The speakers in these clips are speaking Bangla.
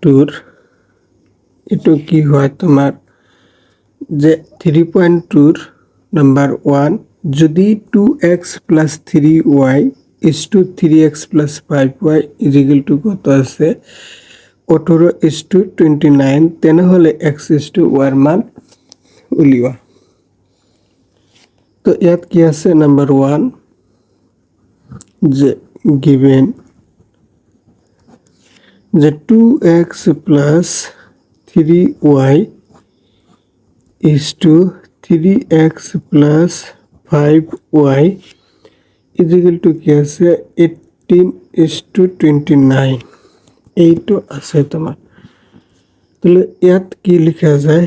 টুর এটু কি হয় তোমার যে 3.2 নাম্বার 1 যদি 2x plus 3y is to 3x plus 5y is equal to কত আছে 18 is to 29 তেনেহলে x is to y এর মান উলিওয়া। তো ইয়াত কি আছে নাম্বার 1 যে given যে 2x plus 3y is to 3x plus 5y is equal to কি আছে 18 is to 29 এইটো আছে তোমার। তাহলে ইয়াত কি লেখা যায়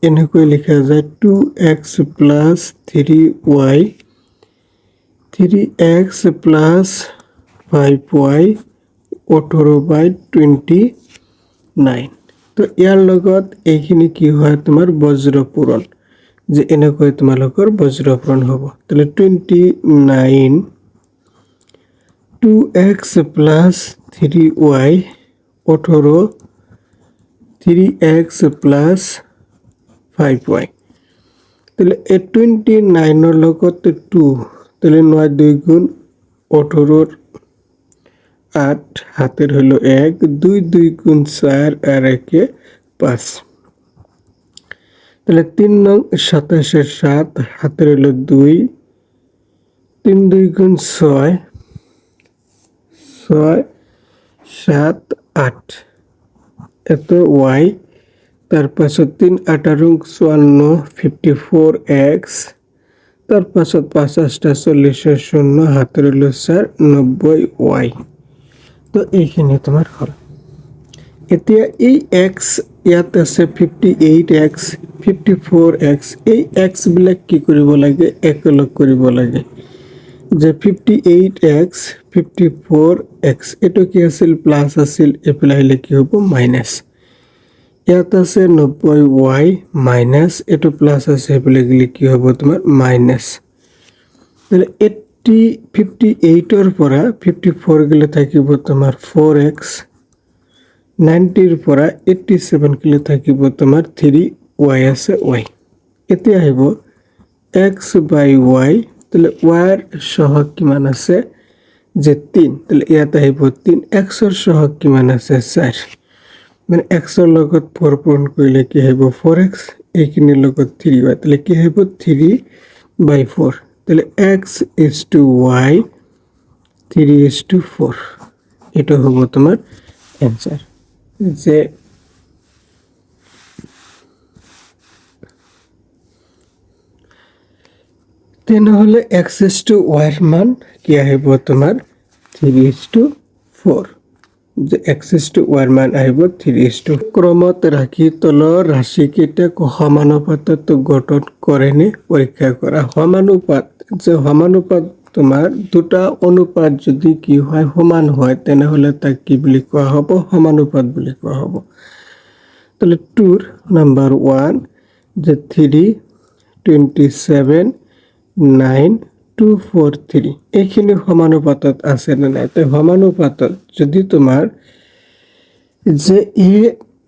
এনেকৈ লেখা যায় 2x plus 3y 3x plus 5y 18/29। তো ইয়াৰ লগত এইখিনি কি হয় তোমাৰ বজ্ৰ পূৰণ যে এনেকৈ তোমালোকৰ বজ্ৰ পূৰণ হ'ব। তাহলে 29 2x plus 3y 18 3x plus 5y তাহলে 29 এর লগত 2 তাহলে 9 2 গুণ 18 8 হাতের হলো 1 2 2 গুণ 4 আর 1 5 তাহলে 3 নং 27 এর 7 হাতের হলো 2 3 2 গুণ 6 6 7 8 এত y তার পাশে 3 18 54 54x তার পাশে 50 40 শূন্য হাতের হলো 4 90y। তো এইখিনি তোমার হল। এতিয়া এই x ইয়াত আছে 58x 54x এই x বিলাক কি কৰিব লাগে একলগ কৰিব লাগে যে 58x 54x এটো কি আছিল প্লাস আছিল এপ্লাই হলে কি হ'ব মাইনাস। ইয়াত আছে 90y মাইনাস এটো প্লাস আছে এপ্লাই গলে কি হ'ব তোমাৰ মাইনাস। তাহলে 58 এর পৰা 54 গলে থাকিব তোমাৰ 4x 90 এর পৰা 87 গলে থাকিব তোমাৰ 3y আছে y। এতিয়া আহিব x by y তাহলে y এর সহগ কিমান আছে যে 3 তাহলে ইয়াত আহিব 3 x এর সহগ কিমান আছে 4 মানে x এর লগত 4 পূরণ কৰিলে কি আহিব 4x এইখিনিৰ লগত 3y তাহলে কি আহিব 3/4 তাহলে x is to y 3 is to 4 এটা হবো তোমার অ্যানসার। যে তেনেহলে x is to y এর মান কি আহিব তোমার 3 is to 4 যে x is to y এর মান আহিব 3 is to ক্রমত রাখি তলৰ ৰাশিকেইটাক সমানুপাতত গঠন কৰেনে পৰীক্ষা কৰা। সমানুপাত যে সমানুপাত তোমার দুটা অনুপাত যদি কি হয় সমান হয় তেনেহলে তাক কি বুলি কোৱা হ'ব সমানুপাত বুলি কোৱা হ'ব। তাহলে 2 নাম্বার 1 যে 3 27 9 243 এইখিনি সমানুপাতত আছে না নাই। তো সমানুপাতত যদি তোমার যে a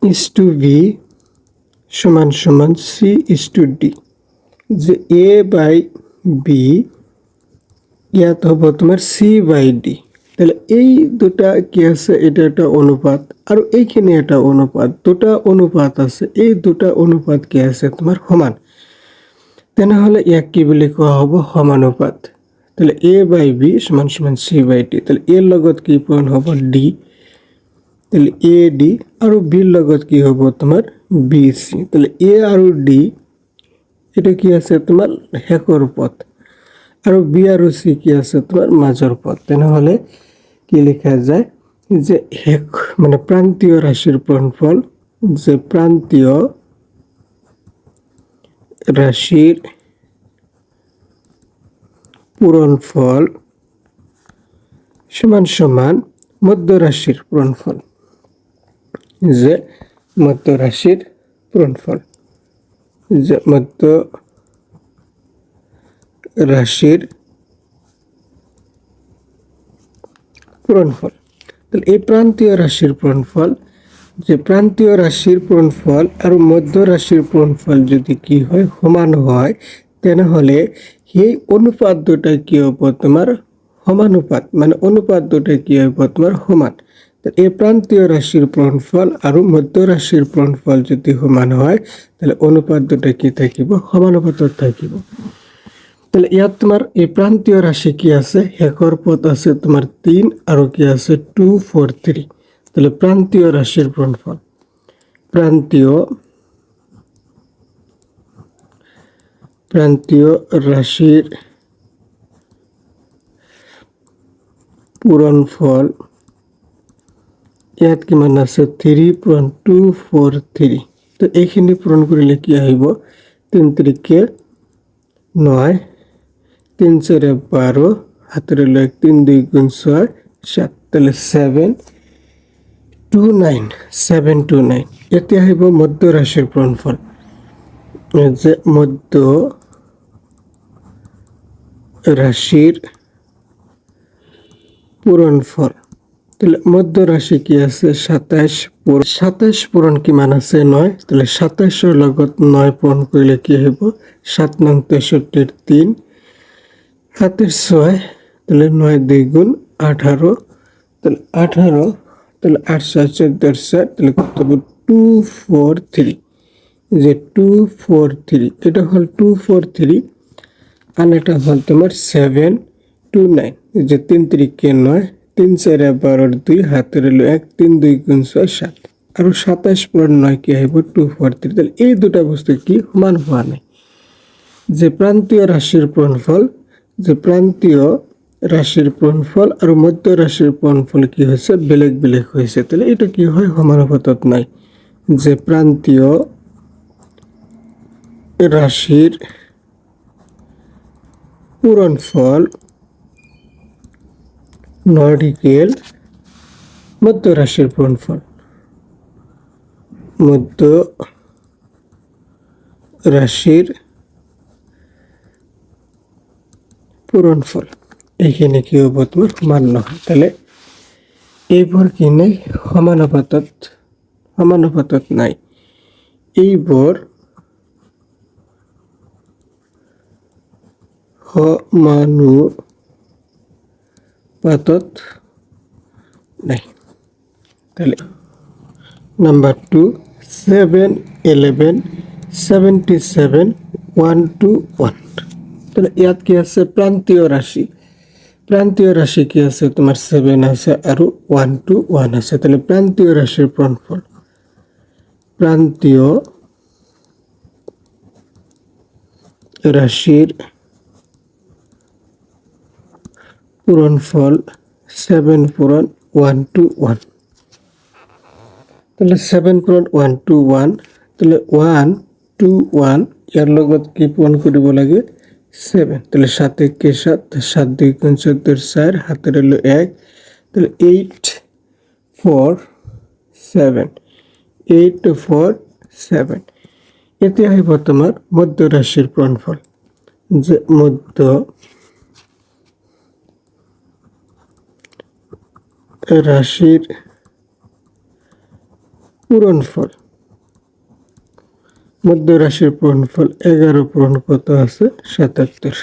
is to b সমান সমান c is to d যে a by b ইয়াত হবে তোমার c by d তাহলে এই দুটা কি আছে এটা একটা অনুপাত আর এইখানে একটা অনুপাত দুটা অনুপাত আছে এই দুটা অনুপাত কি আছে তোমার সমান তেনেহলে ইয়াক কি বুলি কোৱা হ'ব সমানুপাত। তাহলে a by b সমান সমান c by d তাহলে a এর লগত কি পূরণ হ'ব d তাহলে a d আর b এর লগত কি হ'ব তোমার b c তাহলে a আর d এটা কি আছে তোমার হেকৰ পদ আর b আর c কি আছে তোমার মাজৰ পদ। তেনেহলে কি লেখা যায় যে হেক মানে প্রান্তীয় রাশির পূরণফল যে প্রান্তীয় রাশির পূরণফল সমান সমান মধ্য রাশির পূরণফল যে মধ্য রাশির পূরণফল যে মধ্য রাশির পূরণফল। তাহলে এই প্রান্তীয় রাশির পূরণফল যে প্রান্তীয় রাশির পূরণফল আর মধ্য রাশির পূরণফল যদি কি হয় সমান হয় তাহলে এই অনুপাত দুটা কি হবে তোমার সমানুপাত, মানে অনুপাত দুটা কি হবে তোমার সমান। এই প্রান্তীয় রাশির পূরণফল আর মধ্য রাশির পূরণফল যদি সমান হয় তাহলে অনুপাত দুটা কি থাকিব সমানুপাতত থাকিব। তাহলে ইয়াত তোমার এই প্রান্তীয় রাশি কি আছে শেষৰ পদ আছে তোমার 3 আর কি আছে 2 4 3। তাহলে প্রান্তীয় রাশির পূরণফল প্রান্তীয় রাশির পূরণফল ইয়াত কিমান আছে 3.243। তো এইখিনি পূরণ কৰিলে কি আহিব 3 3 9 3 4 12 হাতের 1 3 2 গুণ 6 7। তাহলে 729 এতে আহিব মধ্য রাশির পূরণফল। যে মধ্য রাশির পূরণফল, তাহলে মধ্য রাশি কি আছে 27 পূরণ কিমান আছে 9। তাহলে 27 লগত 9 পূরণ করলে কি হইব 7 নং 63 3 হাতের 6। তাহলে 9 2 গুণ 18। তাহলে 18 তাহলে 8 7 14 7 তাহলে কত হবে 243। যে 243 এটা হল 243 আর এটা হল তোমার 729। যে 3 3 9 3 4 12 2 হাতের 1 3 2 গুণ 6 7 আর 27 পূরণ 9 কি হইব 243। তাহলে এই দুটা বস্তু কি সমান হওয়া নাই। যে প্রান্তীয় রাশির পূরণফল আর মধ্য রাশির পূরণফল কি হয়েছে বেলেগ বেলেগ হয়েছে। তাহলে এটা কি হয় সমানুপাতত নাই। যে প্রান্তীয় রাশির পূরণফল নর্ডিকেল মধ্য রাশির পূরণফল এইখানে কি হবো তোমার সমান নহয়। তাহলে এইবোৰ কি নাই সমানুপাতত নাই। এইবোৰ সমানুপাতত নাই। তাহলে নাম্বার 2 7 11 77 121। তাহলে ইয়াত কি আছে প্রান্তীয় রাশি কি আছে তোমার 7 আছে আর 121 আছে। তাহলে প্রান্তীয় রাশির পূরণফল রাশির পূরণফল 7 পূরণ 121। তাহলে 7 পূরণ 121 তাহলে 121 ইয়ার লগত কি পূরণ কৰিব লাগে 7। তাহলে 7 1 7 7 2 গুণ 14 4 হাতের 1 তাহলে 8 4 7 এতে আহিব তোমার মধ্য রাশির পূরণফল। যে মধ্য রাশির পূরণফল 11 পূরণ কত আছে 77।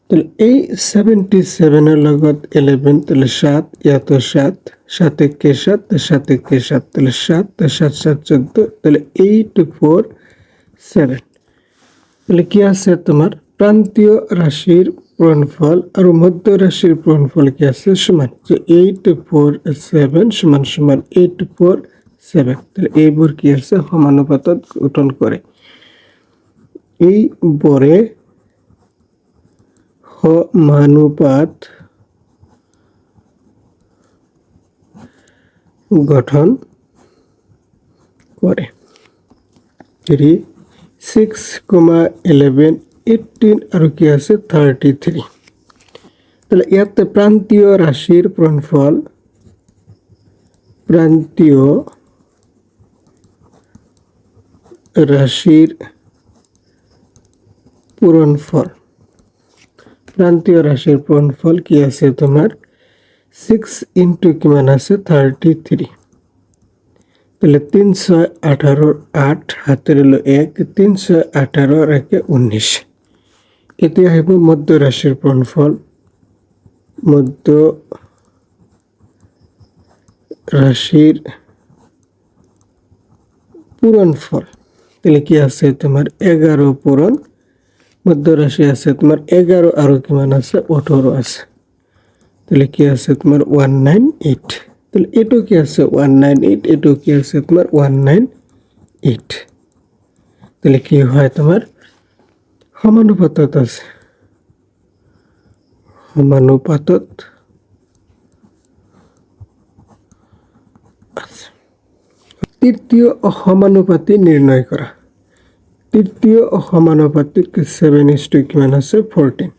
তাহলে এই 77 এর লগত 11 তাহলে 7 ইয়াত 7 7 1 7 7 1 7 তাহলে 7 7 7 14 তাহলে 847। তাহলে কি আছে তোমার প্রান্তীয় রাশির পূরণফল আর মধ্য রাশির পূরণফল কি আছে সমান। যে 847 সমান সমান 847। তাহলে এইবোৰ কি আছে সমানুপাতত গঠন করে। এই বরে সমানুপাত গঠন করে। 3 6, 11 18 আর কি আছে 33। তাহলে ইয়াতে প্রান্তীয় রাশির পূরণফল প্রান্তীয় রাশির পূরণফল কি আছে তোমার 6 ইন্টু কিমান আছে 33। তাহলে 3 6 18 8 হাতের হলো 1 3 6 18 আর 1 19 এতে আহিব মধ্য রাশির পূরণফল মধ্য রাশির পূরণফল তাহলে কি আছে তোমার 11 পূরণ মধ্য রাশি আছে তোমার 11 আর কি মান আছে 18 আছে তাহলে কি আছে তোমার 198 তাহলে এটো কি আছে 198 এটো কি আছে তোমার 198 তাহলে কি হয় তোমার সমানুপাতত আছে সমানুপাতত আছে তৃতীয় সমানুপাতি নির্ণয় করা তৃতীয় সমানুপাতিক 7:2 কিমান আছে 14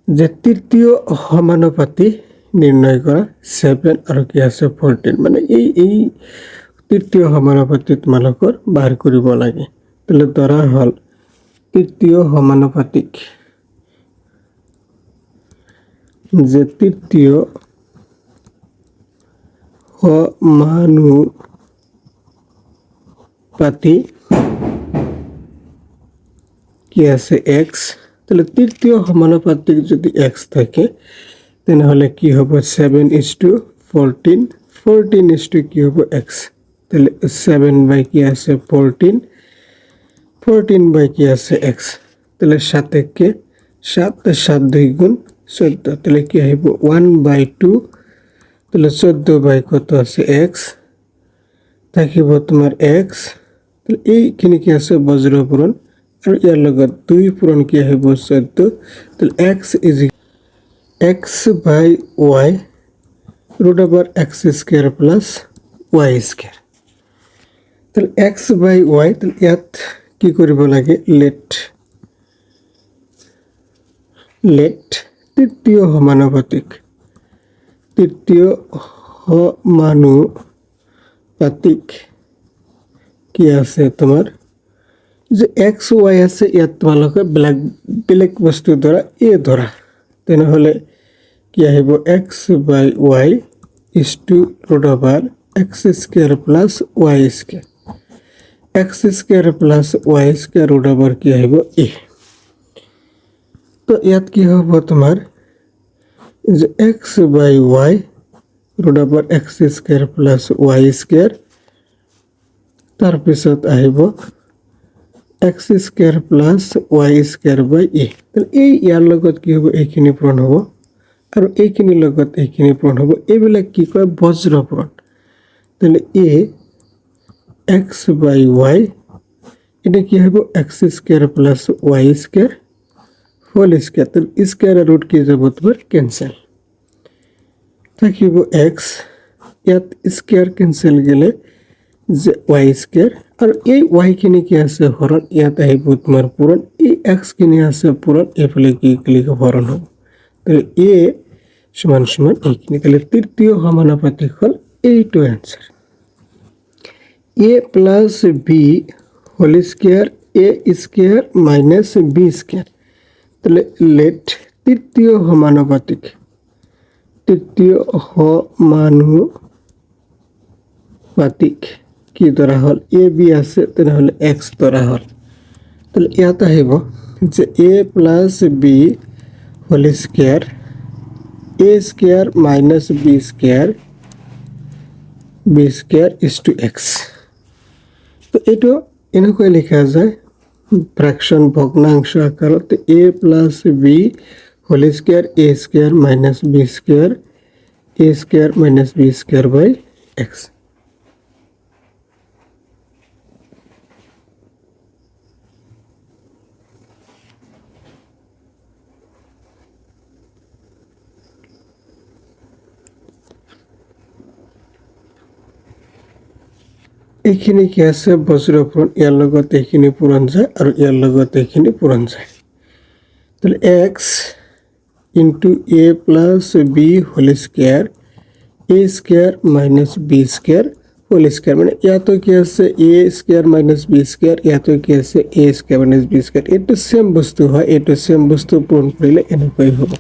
যে তৃতীয় সমানুপাতি নির্ণয় করা 7 আর কি আছে 14 মানে এই তৃতীয় সমানুপাতি তোমালোকৰ বাহিৰ কৰিব লাগে তাহলে ধৰা হল তৃতীয় সমানুপাতিক যে তৃতীয় সমানুপাতি কি আছে x তাহলে তৃতীয় সমানুপাতিক যদি x থাকে তাহলে কি হবে 7:14 14 কি হবে x তাহলে 7 বাই কি আছে 14 14 বাই কি আছে x তাহলে 7 কে 7 7 2 গুণ 14 তাহলে কি হইব 1/2 তাহলে 14 বাই কত আছে x থাকিব তোমার x তাহলে এইখিনি কি আছে বজ্র পূরণ আর ইয়ার লগত 2 পূরণ কি হইব 14 তাহলে x is x by y root over x square plus y square তাহলে x by y তাহলে ইয়াত কি কৰিব লাগে লেট তৃতীয় সমানুপাতিক কি আছে তোমার যে x y আছে ইয়াত তোমালোকে বেলেগ বস্তু ধৰা a ধৰা তেনেহলে কি আহিব x by y is to root over x square plus y square x square plus y square root over কি আহিব a তো ইয়াত কি হ'ব তোমাৰ যে x by y root over x square plus y square তাৰ পিছত আহিব x square plus y square by a তাহলে এই ইয়াৰ লগত কি হ'ব এইখিনি পূৰণ হ'ব আৰু এইখিনিৰ লগত এইখিনি পূৰণ হ'ব এইবিলাক কি কয় বজ্ৰ পূৰণ তাহলে a x by y এটা কি হ'ব x square plus y square whole square তাহলে স্কয়ার রুট কি যাব তোমার ক্যান্সেল থাকিব x ইয়াত স্কয়ার ক্যান্সেল গেলে যে y স্কয়ার আর এই y খিনি কি আছে হরণ ইয়াত আহিব তোমার পূরণ এই x খিনি আছে পূরণ এফালে কি লিখে হরণ হবে তাহলে a সমান সমান এইখিনি তাহলে তৃতীয় সমানুপাতিক হল এইটো answer a plus b whole square a square minus b square তাহলে লেট তৃতীয় সমানুপাতিক কি ধরা হল এ বি আছে তাহলে এক্স ধরা হল তাহলে ইয়াত আহিব যে A plus B whole square A square minus B square is to X তো এইটো এনেকৈ লিখা যায় ফ্র্যাকশন ভগ্নাংশ আকারত a plus b whole square a square minus b square a square minus b square by x এইখিনি কি আছে বজ্র পূরণ ইয়ার লগত এইখিনি পূরণ যায় আর ইয়ার লগত এইখিনি পূরণ যায় তাহলে x into a plus b whole square a square minus b square whole square মানে ইয়াতো কি আছে a square minus b square ইয়াতো কি আছে a square minus b square এটা সেম বস্তু হয় এটা সেম বস্তু পূরণ করলে এনেকৈ হ'ব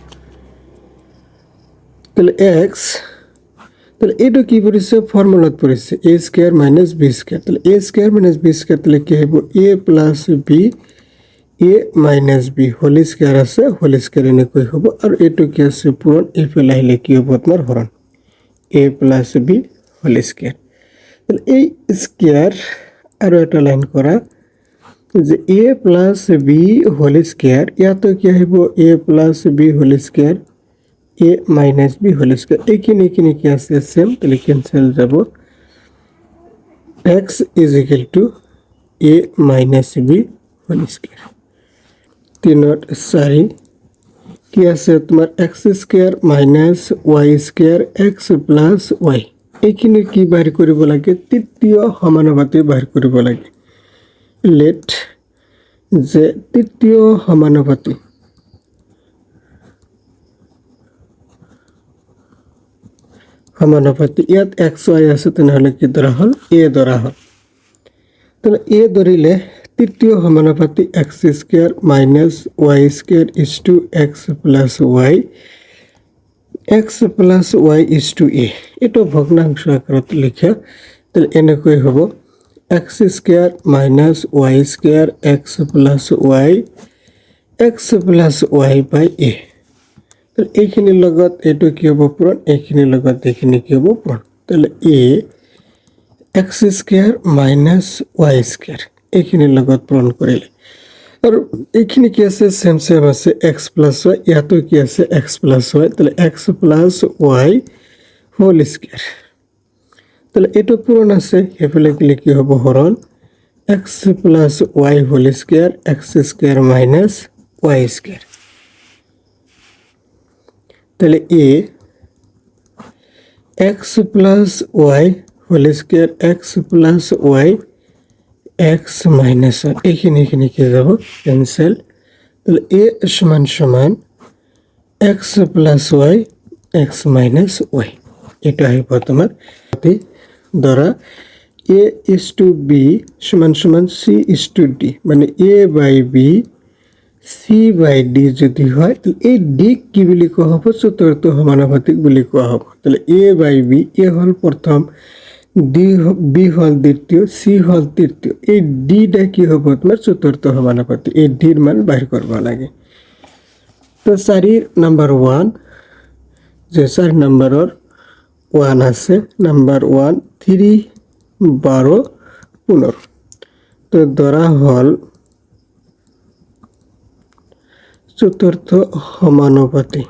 তাহলে x তাহলে এইটো কি পৰিছে ফৰ্মুলাত পৰিছে a square minus b square তাহলে a square minus b square তাহলে কি হ'ব a plus b a minus b whole square আছে হোল স্কয়াৰ এনেকৈ হ'ব আৰু এইটো কি আছে পূৰণ এইফালে আহিলে কি হ'ব তোমাৰ হৰণ a plus b whole square তাহলে এই স্কয়াৰ আৰু এটা লাইন কৰা যে a plus b whole square ইয়াতো কি আহিব a plus b whole square a minus b whole square এইখিনি কি আছে সেম তাহলে ক্যান্সেল যাব x is equal to a minus b whole square 3 কি আছে তোমার x square minus y square x plus y এইখিনি কি বাহিৰ কৰিব লাগে তৃতীয় সমানুপাতি বাহিৰ কৰিব লাগে লেট যে তৃতীয় সমানুপাতি সমানুপাতি ইয়াত x y আছে তেনেহলে কি ধৰা হল a ধৰা হল তাহলে a ধৰিলে তৃতীয় সমানুপাতি x square minus y square is to x plus y x plus y is to a এটো ভগ্নাংশ আকাৰত লিখা তাহলে এনেকৈ হ'ব x square minus y square x plus y x plus y by a তাহলে এইখিনিৰ লগত এটো কি হ'ব পূৰণ এইখিনিৰ লগত এইখিনি কি হ'ব পূৰণ তাহলে a x square minus y square এইখিনিৰ লগত পূৰণ কৰিলে আৰু এইখিনি কি আছে সেম আছে x plus y ইয়াতো কি আছে x plus y তাহলে x plus y whole square তাহলে এটো পূৰণ আছে এফালে কি হ'ব হৰণ x plus y whole square x square minus y square তাহলে a x plus y whole square x plus y x minus এইখিনি কি যাব ক্যান্সেল তাহলে a সমান সমান x plus y x minus y এটা আহিব তোমার ধরা a is to b সমান সমান c is to d মানে a by b c by d যদি হয় তাহলে এই d কি বুলি কোৱা হ'ব চতুৰ্থ সমানুপাতিক বুলি কোৱা হ'ব তাহলে a by b a হল প্ৰথম d b হল দ্বিতীয় c হল তৃতীয় এই d টা কি হ'ব তোমাৰ চতুৰ্থ সমানুপাতি এই d ৰ মান বাহিৰ কৰিব লাগে তো 4 নাম্বার 1 যে 4 নম্বৰৰ 1 আছে নাম্বার 1 3 12 15 তো ধৰা হল চতুৰ্থ সমানুপাতি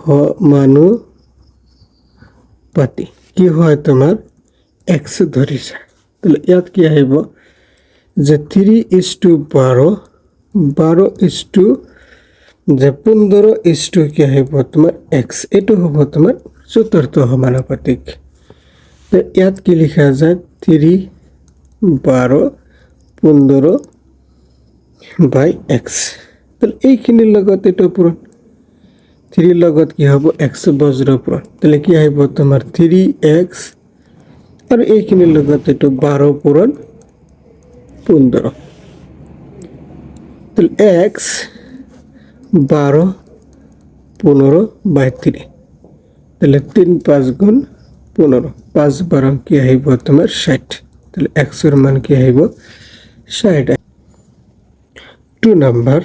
সমানুপাতি কি হয় তোমাৰ x ধৰিছা তাহলে ইয়াত কি আহিব যে 3:12 12 যে 15 কি আহিব তোমাৰ x এটো হ'ব তোমাৰ চতুৰ্থ সমানুপাতিক তো ইয়াত কি লিখা যায় 3 12 15 by x তাহলে এইখিনিৰ লগত এটা পূৰণ 3 লগত কি হ'ব x বজ্ৰ পূৰণ তাহলে কি আহিব তোমাৰ 3x আৰু এইখিনিৰ লগত এটা 12 পূৰণ 15 তাহলে x 12 15 by 3 তাহলে 3 5 গুণ 15 5 12 কি আহিব তোমাৰ 60 তাহলে x এর মান কি আহিব 60 2 number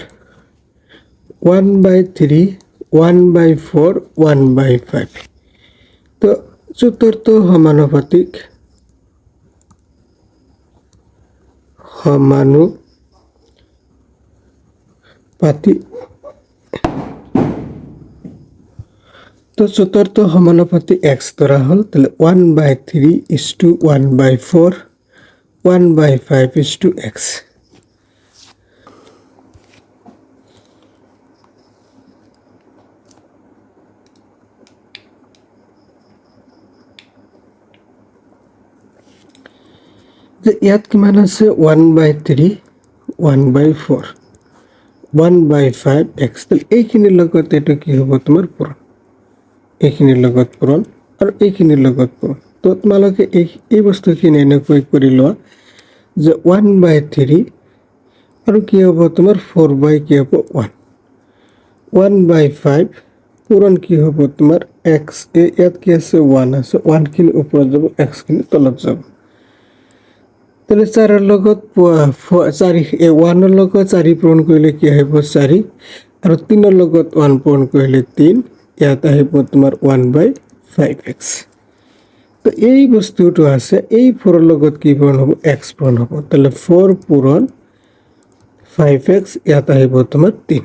1/3 1/4 1/5 তো চতুৰ্থ সমানুপাতিক তো চতুৰ্থ সমানুপাতি x ধৰা হল তাহলে 1/3 is to 1/4 1/5 is to x যে ইয়াত কিমান আছে 1/3 1/4 1/5 x তাহলে এইখিনিৰ লগত এটা কি হ'ব তোমাৰ পূৰণ এইখিনিৰ লগত পূৰণ আৰু এইখিনিৰ লগত পূৰণ তো তোমালোকে এই বস্তুখিনি এনেকৈ কৰি লোৱা যে 1/3 আৰু কি হ'ব তোমাৰ 4 by কি হ'ব 1 1/5 পূৰণ কি হ'ব তোমাৰ এক্স ইয়াত কি আছে 1 আছে 1 খিনি ওপৰত যাব এক্স খিনি তলত যাব তাহলে 4 ৰ লগত 4 1 ৰ লগত 4 পূৰণ কৰিলে কি আহিব 4 আৰু 3 ৰ লগত 1 পূৰণ কৰিলে 3 ইয়াত আহিব তোমাৰ 1/5x তো এই বস্তুটো আছে এই 4 ৰ লগত কি পূৰণ হ'ব x পূৰণ হ'ব তাহলে 4 পূৰণ 5x ইয়াত আহিব তোমাৰ 3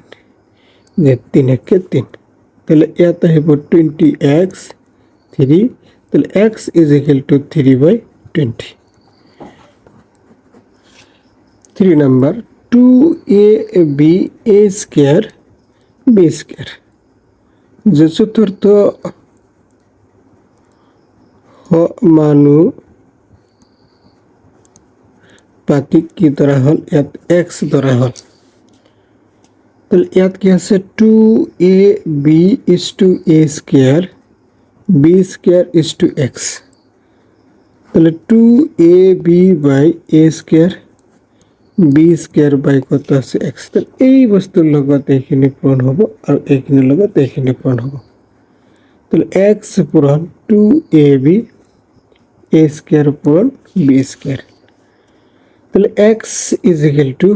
যে 3 কে 3 তাহলে ইয়াত আহিব 20x 3 তাহলে x is equal to 3/20 3 number 2ab a square b square যে চতুর্থ সমানুপাতিক কি ধরা হল ইয়াত x ধরা হল তাহলে ইয়াত কি আছে 2ab is to a square b square is to x তাহলে 2ab by a square b square by কত আছে x তাহলে এই বস্তুর লগত এইখিনি পূরণ হ'ব আৰু এইখিনিৰ লগত এইখিনি পূৰণ হ'ব তাহলে x পূরণ 2ab a square পূরণ b square তাহলে x is equal to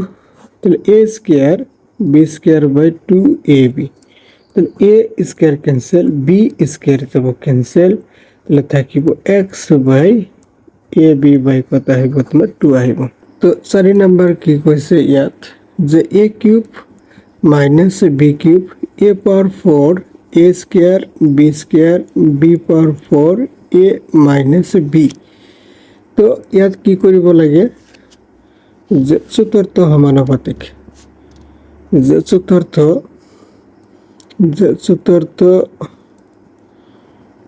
তাহলে a square b square by 2ab তাহলে a square cancel b square যাব cancel তাহলে থাকিব x by ab by কত আহিব তোমাৰ 2 আহিব তো 4 নাম্বার কি কৈছে ইয়াত যে a cube minus b cube a power 4 a square b square b power 4 a minus b তো ইয়াত কি কৰিব লাগে যে চতুৰ্থ সমানুপাতিক যে চতুৰ্থ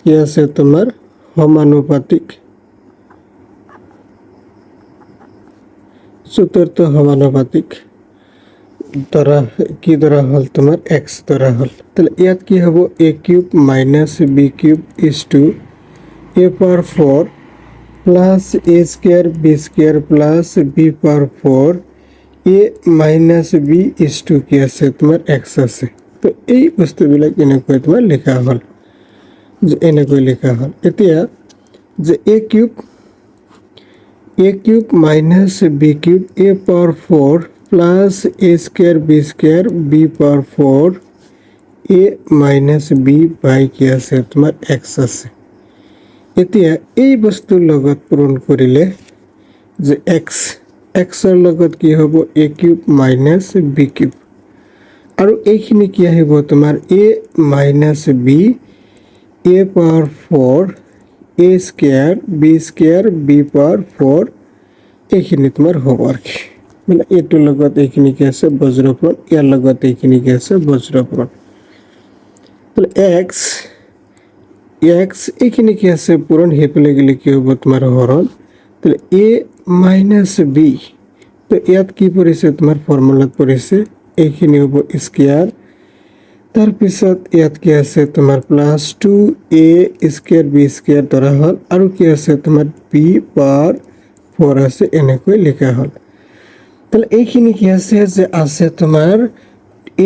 কি আছে তোমাৰ সমানুপাতিক চতুৰ্থ সমানুপাতিক ধৰা কি ধৰা হল তোমাৰ x ধৰা হল তাহলে ইয়াত কি হ'ব a cube minus b cube is to a power 4 plus a square b square plus b power 4 a minus b is to কি আছে তোমাৰ x আছে তো এই বস্তুবিলাক এনেকৈ তোমাৰ লেখা হল যে এনেকৈ লেখা হল এতিয়া যে a cube minus b cube a power 4 plus a square b square b power 4 a minus b by কি আছে তোমাৰ x আছে এতিয়া এই বস্তুৰ লগত পূৰণ কৰিলে যে x ৰ লগত কি হ'ব a cube minus b cube আৰু এইখিনি কি আহিব তোমাৰ a minus b a power 4 a square b square b power 4 এইখিনি তোমাৰ হ'ব আর কি মানে এটোৰ লগত এইখিনি কি আছে বজ্ৰপূৰণ ইয়াৰ লগত এইখিনি কি আছে বজ্ৰপূৰণ তাহলে x এইখিনি কি আছে পূৰণ হেপলে গেলে কি হ'ব তোমাৰ হৰণ তাহলে a minus b তো ইয়াত কি পৰিছে তোমাৰ ফৰ্মুলাত পৰিছে এইখিনি হ'ব স্কয়াৰ তার পিছত ইয়াত কি আছে তোমাৰ plus 2a square b square ধৰা হল আৰু কি আছে তোমাৰ b পাৱাৰ 4 আছে এনেকৈ লিখা হল তাহলে এইখিনি কি আছে যে আছে তোমাৰ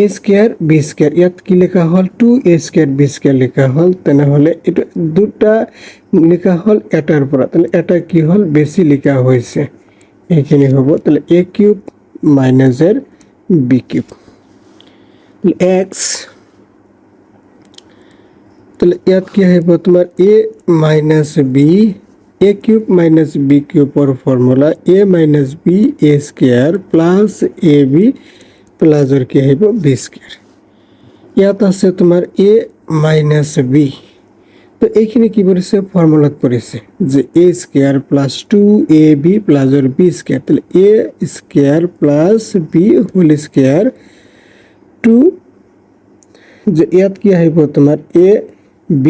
a স্কয়ার b স্কয়ার ইয়াত কি লেখা হল 2a স্কয়ার b স্কয়ার লেখা হল তেনেহলে এটা দুটা লেখা হল এটাৰ পৰা তাহলে এটা কি হল বেছি লেখা হৈছে এইখিনি হ'ব তাহলে a কিউব মাইনাস এর b কিউব x তাহলে ইয়াত কি আহিব তোমাৰ a minus b a cube minus b কিউবৰ formula a minus b a square plus ab plus এর কি আহিব b স্কয়াৰ ইয়াত আছে তোমাৰ a minus b তো এইখিনি কি পৰিছে ফৰ্মুলাত পৰিছে যে a square plus 2ab plus এর b স্কয়াৰ তাহলে a square plus b whole square 2 যে ইয়াত কি আহিব তোমাৰ a b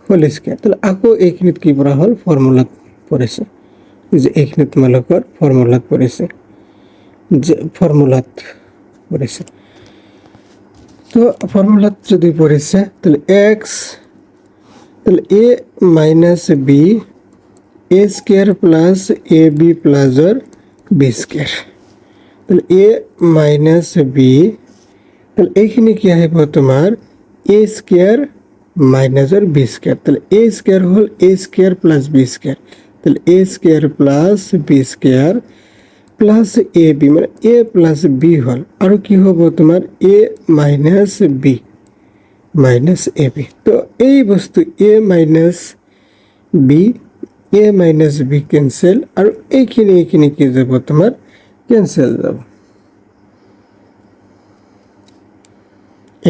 হোল স্কয়ার তাহলে আকৌ এইখিনিত কি কৰা হল ফৰ্মুলাত পৰিছে যে এইখিনি তোমালোকৰ ফৰ্মুলাত পৰিছে যে ফৰ্মুলাত পৰিছে তো ফৰ্মুলাত যদি পৰিছে তাহলে x তাহলে a minus b a square plus ab plus এর b স্কয়ার তাহলে a minus b তাহলে এইখিনি কি আহিব তোমাৰ a স্কয়ার মাইনাসের বি স্কোয়ার, তাহলে এ স্কোয়ার হল A square plus B square, তাহলে A square plus B square plus A B, মানে এ প্লাস বি হল, আর কি হবো তোমার A minus B minus A B. তো এই বস্তু A minus B, A minus B cancel, আর এইখানে কি যাব তোমার ক্যান্সেল যাব,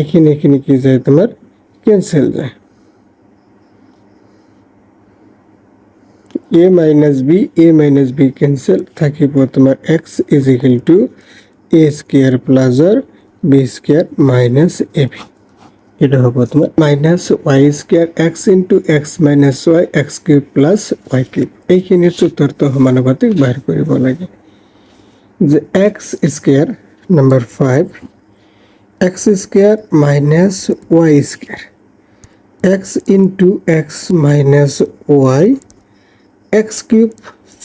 এখানে কি যায় তোমার ক্যান্সেল যায়, এ মাইনাস বি ক্যান্সেল, থাকিব তোমার x is equal to a square plus আর বি স্কোয়ার মাইনাস এ বি। এটা হবে তোমার minus Y square x into x minus Y x cube plus Y cube. এইখিনি চতুর্থ সমানুপাতিক বাহিৰ কৰিব লাগে, যে x square number 5 x square minus Y square x into x minus Y x cube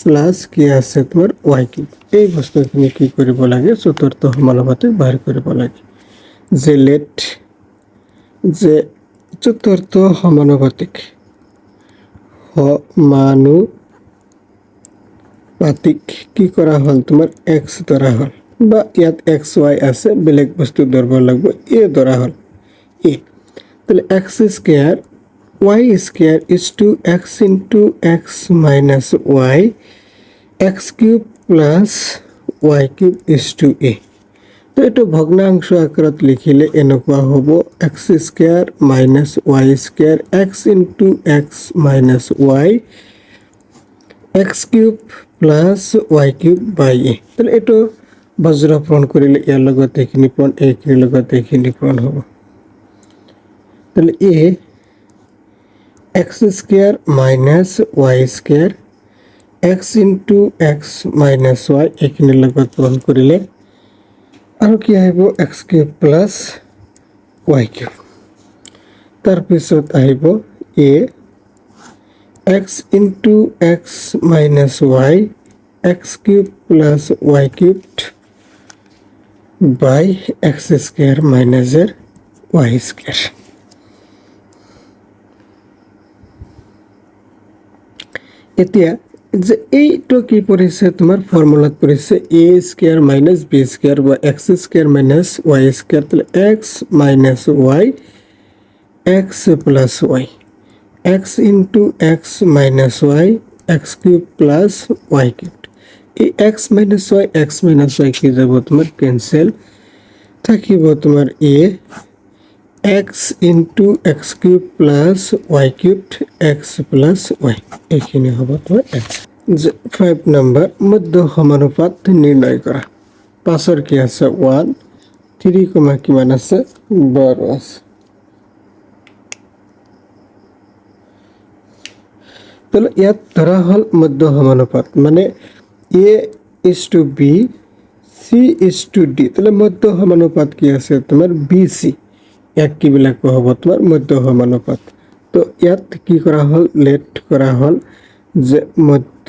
plus কি আছে তোমার ওয়াই কিউব। এই বস্তুখিনি কি কৰিব লাগে চতুর্থ সমানুপাতিক বাহিৰ কৰিব লাগে, যে লেট যে চতুর্থ সমানুপাতিক কি করা হল তোমার এক্স ধরা হল, বা ইয়াত এক্স ওয়াই আছে বেলেগ বস্তু ধরব লাগবে, এ ধরা হল এ, তাহলে X square Y square is to X into x minus Y x cube plus Y cube is to A. তো এইটো ভগ্নাংশ আকাৰত লিখিলে এনেকুৱা হ'ব X square minus Y square x into x minus Y x cube plus Y cube by A. তাহলে এইটো বজ্ৰপূৰণ কৰিলে ইয়াৰ লগত এইখিনি পূৰণ, এইখিনিৰ লগত এইখিনি পূৰণ হ'ব, তাহলে A X square minus Y square x into x minus Y এইখিনিৰ লগত পূৰণ কৰিলে আৰু কি আহিব X cube plus Y cube. তাৰপিছত আহিব A X into x minus Y x cube plus Y cubed by X square মাইনাসের ওয়াই স্কোয়ার। এতিয়া যে এইটো কি পৰিছে তোমাৰ ফৰ্মুলাত পৰিছে A square minus B square বা X square minus Y square, তাহলে X minus Y x plus Y X into x minus Y x cube plus Y cube. এই এক্স মাইনাস ওয়াই কি যাব তোমার ক্যান্সেল, থাকিব তোমার A X into X cube plus Y cubed X plus Y, এইখিনি হ'ব তোমাৰ এক্স। 5 নম্বৰ মধ্য সমানুপাত নিৰ্ণয় কৰা, 5 কি আছে 1 3 কিমান আছে 12 আছে। তাহলে ইয়াত ধৰা হল মধ্য সমানুপাত, মানে A is to B C is to D, তাহলে মধ্য সমানুপাত কি আছে তোমাৰ বি সি, ইয়াক কি বিলাক হ'ব তোমাৰ মধ্য সমানুপাত। তো ইয়াত কি কৰা হল লেট কৰা হল যে মধ্য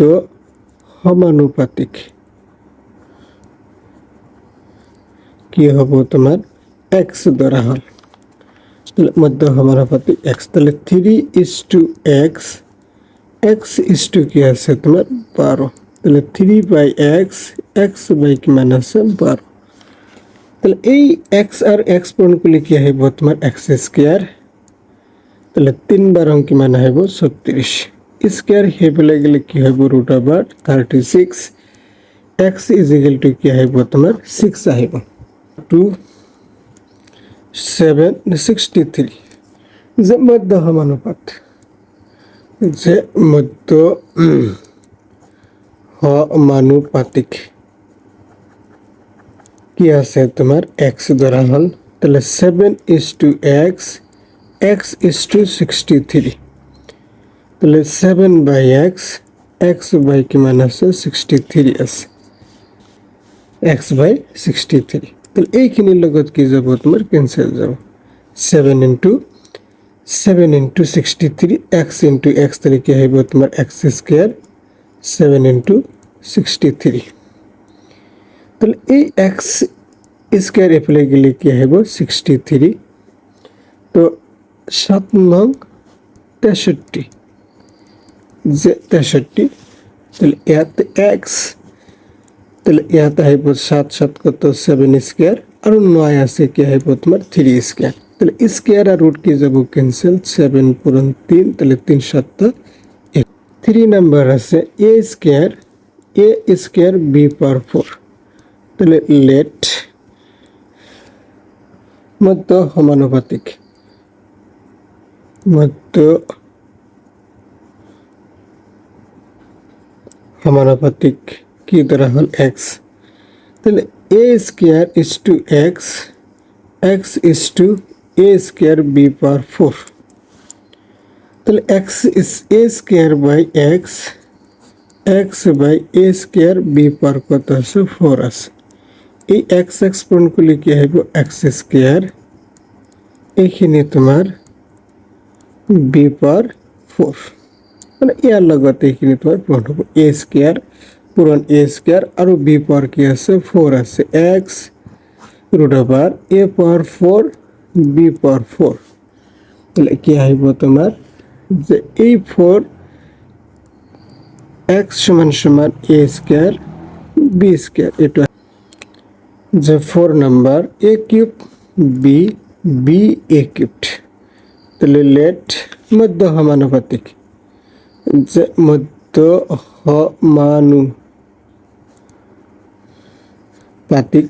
সমানুপাতিক কি হ'ব তোমাৰ এক্স ধৰা হল, তাহলে মধ্য সমানুপাতিক এক্স, তাহলে 3 is to x x is to কি আছে তোমার 12, তাহলে 3 বাই এক্স এক্স বাই কিমান আছে 12, তাহলে এই এক্স আর এক্স পূরণ করলে কি আহিব তোমার এক্স স্কোয়ার, তাহলে 3 বারং কিমান আহিব 36 স্কোয়ার হেফালে গেলে কি হইব root over 36 x is equal to কি আহিব তোমার 6 আহিব 763, যে মধ্য সমানুপাত, যে মধ্য সমানুপাতিক কি আছে তোমার এক্স ধরা হল, তাহলে 7 is to x x is to 63, তাহলে 7 বাই এক্স বাই কিমান আছে 63 আছে এক্স বাই 63, তাহলে এইখিনিৰ লগত কি যাব তোমাৰ কেনসেল যাব, 7 ইন্টু 63 এক্স ইন্টু এক্স, তাহলে কি আহিব তোমাৰ এক্স স্কোয়ার 7 ইন্টু 63, তাহলে এই এক্স স্কোয়ার এফালে গেলে কি আহিব 63, তো 7 নং 63 যে 63 তাহলে ইয়াতে এক্স তাহলে ইয়াতে আহিব 7 7 কত 7 স্কয়ার আর 9 আছে কি আহিব তোমার 3 স্কয়ার তাহলে স্কয়ার আর রুট কি যাব ক্যান্সেল 7 পূরণ 3 তাহলে 3 7 3 নাম্বার আছে a স্কয়ার b পাওয়ার 4 তাহলে লেট মধ্য সমানুপাতিক কি দ্বারা হল x তাহলে a square is to x is to a square b power 4 তাহলে x is a square by x by a square b power কত আছে 4 আছে এই x পূরণ করলে কি হবে x স্কয়ার এইখানে তোমার b পাওয়ার 4 মানে ইয়ার লগতে এইখানে তোমার পূরণ হবে a স্কয়ার পূরণ a স্কয়ার আর b পাওয়ার কি আছে 4 আছে x root over a power 4 b power 4 তাহলে কি হইব তোমার যে এই 4 x সমান সমান a স্কয়ার b স্কয়ার এটা যে 4 number a cube b a cubed তাহলে লেট মধ্য সমানুপাতিক যে মধ্য সমানুপাতিক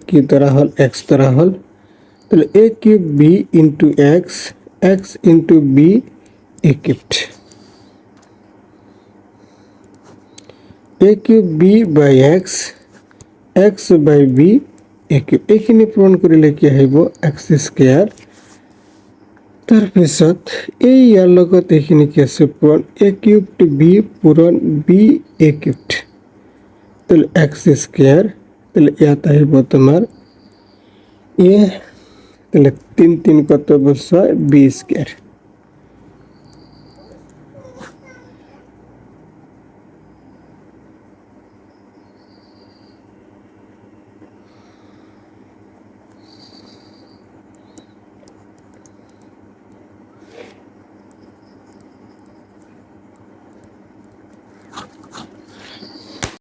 কি দ্বারা হল x দ্বারা হল তাহলে a cube b into x into b a cubed a cube b by x by b a cube এইখিনি পূরণ কৰিলে কি আহিব x স্কয়ার তাৰপিছত এই ইয়াৰ লগত এইখিনি কি আছে পূৰণ a কিউব টু b পূৰণ b a কিউবড তাহলে x স্কয়ার তাহলে ইয়াত আহিব তোমাৰ a তাহলে 3 3 কত বছর b স্কয়ার